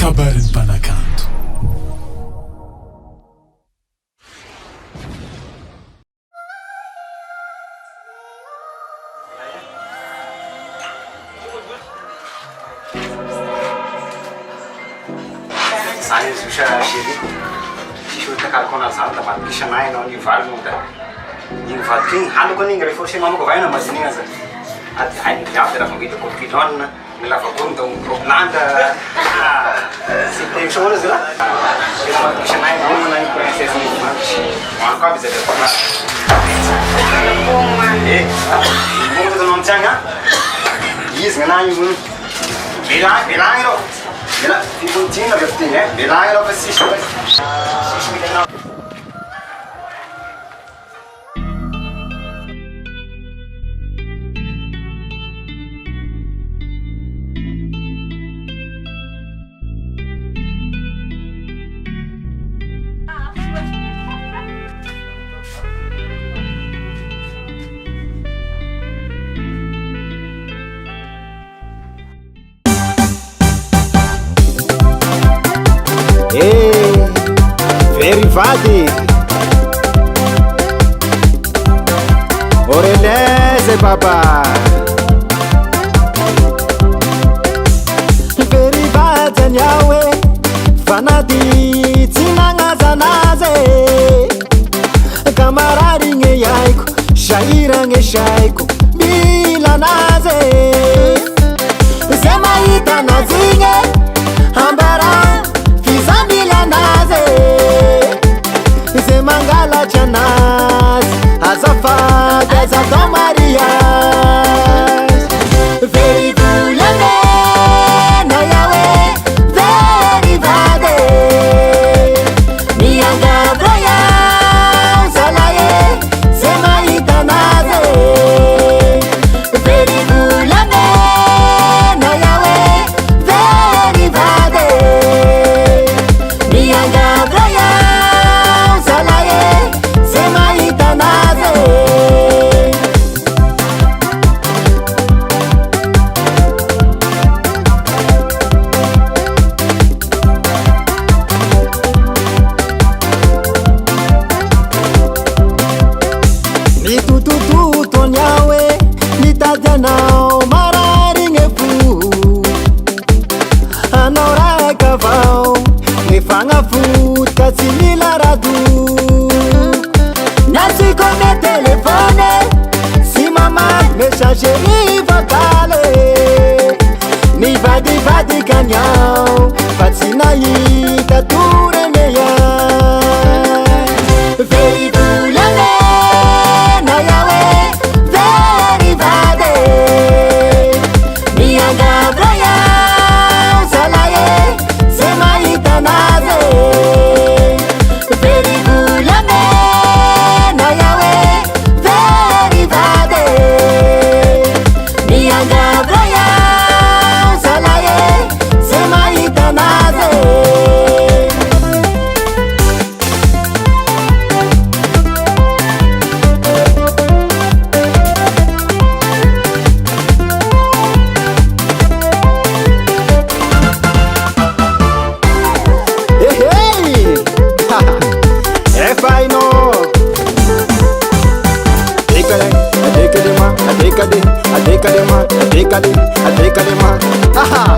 kabarin'ny mpanakanto. Zany izy chéri sisy takako anazany da mampisanay anao nivalino da igny vadiko igny halako an'igny rehefa se mamako vaina mazinigna zany ady hainy viavy raha mangitako pilone ny lavakony da microplante sy tension izy raha rehefa mampisanay anao na ny princesse nivantry manko aby zay lefa mbomo tanao amitiagna izy gn'anahy io belagny rô Bela, fipuntina berarti ya. Bela ya apa sih? Verivadi Oreleze baba Verivadi anyawe Fanadi tsinangazanaze Kamarari nge yaiko Shaira nge shaiko Milanaze Sema ita nazinge Ambara Fizamilanaze Mangala Janas Azafada Zado Marias Very Bulane Nayawe Very Vade Nianga Braya Zalaye Sema Itanaze Very Bulane Nayawe Very Vade Nianga Braya Messagerie vocale Mi vadi cagnao Fazzinayi tature meia Veri bulane Nayawe Veri vade Mi agabraya Salaye Sema itanaze Veri bulane Nayawe Veri vade Gabraya Salaye Sema Itanaze Hey hey Faino Adekade ma Adekade ma Adekade ma